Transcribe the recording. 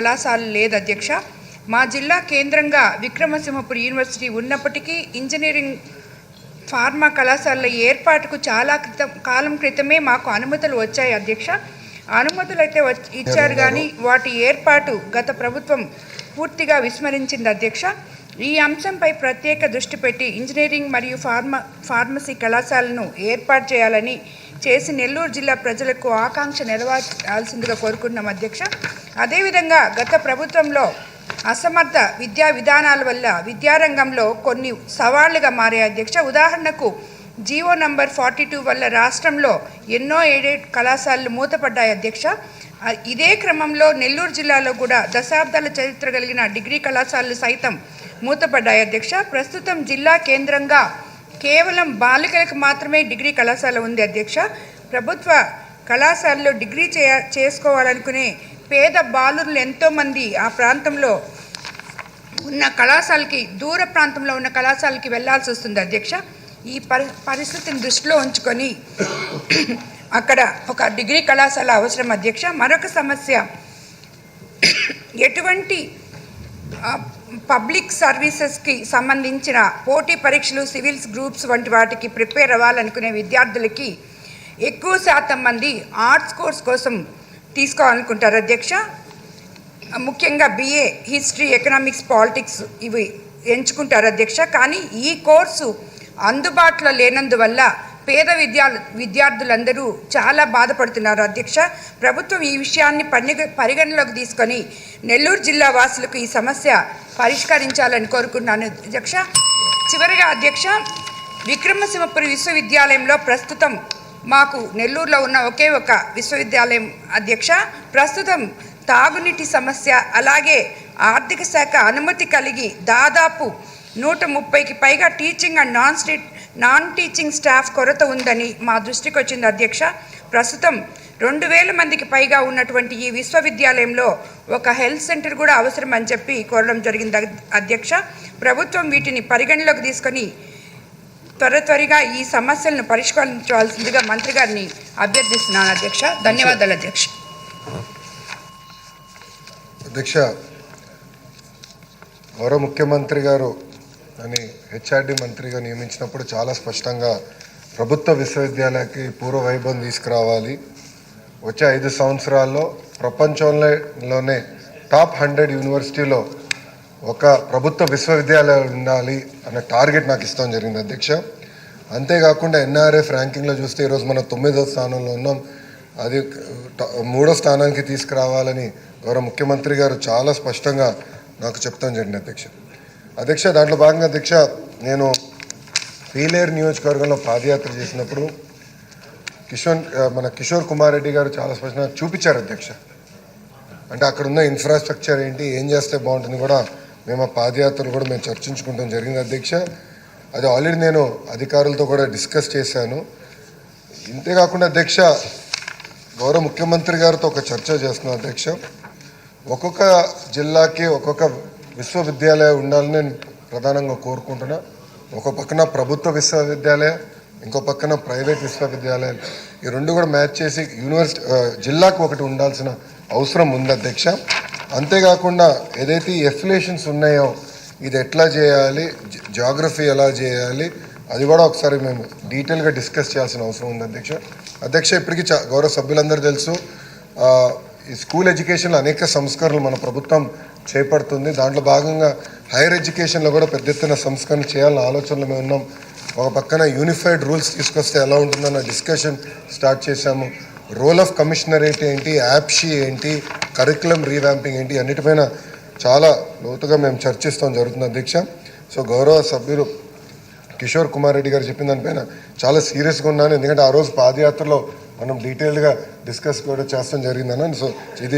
కళాశాల లేదు అధ్యక్ష. మా జిల్లా కేంద్రంగా విక్రమసింహపురి యూనివర్సిటీ ఉన్నప్పటికీ ఇంజనీరింగ్ ఫార్మా కళాశాలల ఏర్పాటుకు చాలా కాలం క్రితమే మాకు అనుమతులు వచ్చాయి అధ్యక్ష. అనుమతులు అయితే ఇచ్చారు కానీ వాటి ఏర్పాటు గత ప్రభుత్వం పూర్తిగా విస్మరించింది అధ్యక్ష. ఈ అంశంపై ప్రత్యేక దృష్టి పెట్టి ఇంజనీరింగ్ మరియు ఫార్మసీ కళాశాలను ఏర్పాటు చేయాలని చేసి నెల్లూరు జిల్లా ప్రజలకు ఆకాంక్ష నెరవేర్చాల్సిందిగా కోరుకుంటున్నాం అధ్యక్ష. అదేవిధంగా గత ప్రభుత్వంలో అసమర్థ విద్యా విధానాల వల్ల విద్యారంగంలో కొన్ని సవాళ్లుగా మారాయి అధ్యక్ష. ఉదాహరణకు జీవో నంబర్ 42 వల్ల రాష్ట్రంలో ఎన్నో ఎయిడెడ్ కళాశాలలు మూతపడ్డాయి అధ్యక్ష. ఇదే క్రమంలో నెల్లూరు జిల్లాలో కూడా దశాబ్దాల చరిత్ర కలిగిన డిగ్రీ కళాశాలలు సైతం మూతపడ్డాయి అధ్యక్ష. ప్రస్తుతం జిల్లా కేంద్రంగా కేవలం బాలికలకు మాత్రమే డిగ్రీ కళాశాల ఉంది అధ్యక్ష. ప్రభుత్వ కళాశాలలో డిగ్రీ చేసుకోవాలనుకునే పేద బాలురులు ఎంతోమంది ఆ ప్రాంతంలో ఉన్న కళాశాలకి దూర ప్రాంతంలో ఉన్న కళాశాలకి వెళ్లాల్సి వస్తుంది అధ్యక్ష. ఈ పరిస్థితిని దృష్టిలో ఉంచుకొని అక్కడ ఒక డిగ్రీ కళాశాల అవసరం అధ్యక్ష. మరొక సమస్య, ఎటువంటి పబ్లిక్ సర్వీసెస్కి సంబంధించిన పోటీ పరీక్షలు, సివిల్స్ గ్రూప్స్ వంటి వాటికి ప్రిపేర్ అవ్వాలనుకునే విద్యార్థులకి ఎక్కువ శాతం మంది ఆర్ట్స్ కోర్స్ కోసం తీసుకోవాలనుకుంటారు అధ్యక్ష. ముఖ్యంగా BA హిస్టరీ, ఎకనామిక్స్, పాలిటిక్స్ ఇవి ఎంచుకుంటారు అధ్యక్ష. కానీ ఈ కోర్సు అందుబాటులో లేనందువల్ల పేద విద్యార్థులందరూ చాలా బాధపడుతున్నారు అధ్యక్ష. ప్రభుత్వం ఈ విషయాన్ని పరిగణలోకి తీసుకొని నెల్లూరు జిల్లా వాసులకు ఈ సమస్య పరిష్కరించాలని కోరుకుంటున్నాను అధ్యక్ష. చివరిగా అధ్యక్ష, విక్రమసింహపురి విశ్వవిద్యాలయంలో ప్రస్తుతం మాకు నెల్లూరులో ఉన్న ఒకే ఒక విశ్వవిద్యాలయం అధ్యక్ష. ప్రస్తుతం తాగునీటి సమస్య, అలాగే ఆర్థిక శాఖ అనుమతి కలిగి దాదాపు 130కి పైగా teaching and non teaching staff కొరత ఉందని మా దృష్టికి వచ్చింది అధ్యక్ష. ప్రస్తుతం 2000 మందికి పైగా ఉన్నటువంటి ఈ విశ్వవిద్యాలయంలో ఒక హెల్త్ సెంటర్ కూడా అవసరం అని చెప్పి కోరడం జరిగింది అధ్యక్ష. ప్రభుత్వం వీటిని పరిగణలోకి తీసుకొని త్వరగా ఈ సమస్యలను పరిష్కరించవలసిందిగా మంత్రి గారిని అభ్యర్థిస్తున్నాను అధ్యక్ష. ధన్యవాదాలు అధ్యక్ష. అధ్యక్ష, గౌరవ ముఖ్యమంత్రి గారు అని HRD మంత్రిగా నియమించినప్పుడు చాలా స్పష్టంగా ప్రభుత్వ విశ్వవిద్యాలయానికి పూర్వ వైభవం తీసుకురావాలి, వచ్చే 5 సంవత్సరాల్లో ప్రపంచంలోనే టాప్ 100 యూనివర్సిటీలో ఒక ప్రభుత్వ విశ్వవిద్యాలయం ఉండాలి అనే టార్గెట్ నాకు ఇస్తాం జరిగింది అధ్యక్ష. అంతేకాకుండా NRF ర్యాంకింగ్లో చూస్తే ఈరోజు మనం 9వ స్థానంలో ఉన్నాం. అది 3వ స్థానానికి తీసుకురావాలని గౌరవ ముఖ్యమంత్రి గారు చాలా స్పష్టంగా నాకు చెప్తాం జరిగింది అధ్యక్ష. దాంట్లో భాగంగా అధ్యక్ష, నేను పీలేరు నియోజకవర్గంలో పాదయాత్ర చేసినప్పుడు మన కిషోర్ కుమార్ రెడ్డి గారు చాలా స్పష్టంగా చూపించారు అధ్యక్ష. అంటే అక్కడ ఉన్న ఇన్ఫ్రాస్ట్రక్చర్ ఏంటి, ఏం చేస్తే బాగుంటుంది కూడా మేము ఆ పాదయాత్రలు కూడా మేము చర్చించుకుంటాం జరిగింది అధ్యక్ష. అది ఆల్రెడీ నేను అధికారులతో కూడా డిస్కస్ చేశాను. ఇంతేకాకుండా అధ్యక్ష, గౌరవ ముఖ్యమంత్రి గారితో ఒక చర్చ చేస్తున్నాను అధ్యక్ష. ఒక్కొక్క జిల్లాకి ఒక్కొక్క విశ్వవిద్యాలయం ఉండాలని నేను ప్రధానంగా కోరుకుంటున్నా. ఒక పక్కన ప్రభుత్వ విశ్వవిద్యాలయం, ఇంకో పక్కన ప్రైవేట్ విశ్వవిద్యాలయం, ఈ రెండు కూడా మ్యాచ్ చేసి జిల్లాకు ఒకటి ఉండాల్సిన అవసరం ఉంది అధ్యక్ష. అంతేకాకుండా ఏదైతే ఈ ఎఫిలియేషన్స్ ఉన్నాయో ఇది ఎట్లా చేయాలి, జాగ్రఫీ ఎలా చేయాలి, అది కూడా ఒకసారి మేము డీటెయిల్గా డిస్కస్ చేయాల్సిన అవసరం ఉంది అధ్యక్ష. ఇప్పటికీ గౌరవ సభ్యులందరూ తెలుసు, ఈ స్కూల్ ఎడ్యుకేషన్లో అనేక సంస్కరణలు మన ప్రభుత్వం చేపడుతుంది. దాంట్లో భాగంగా హైయర్ ఎడ్యుకేషన్లో కూడా పెద్ద ఎత్తున సంస్కరణ చేయాలన్న ఆలోచనలు మేము ఉన్నాం. ఒక పక్కన యూనిఫైడ్ రూల్స్ తీసుకొస్తే ఎలా ఉంటుందన్న డిస్కషన్ స్టార్ట్ చేశాము. రోల్ ఆఫ్ కమిషనరేట్ ఏంటి, యాప్షీ ఏంటి, కరికులం రీవ్యాంపింగ్ ఏంటి, అన్నిటిపైన చాలా లోతుగా మేము చర్చిస్తాం జరుగుతుంది అధ్యక్ష. సో గౌరవ సభ్యులు కిషోర్ కుమార్ రెడ్డి గారు చెప్పిన దానిపైన చాలా సీరియస్గా ఉన్నాను. ఎందుకంటే ఆ రోజు పాదయాత్రలో మనం డీటెయిల్డ్గా డిస్కస్ కూడా చేస్తాం జరిగిందన్న. సో ఇది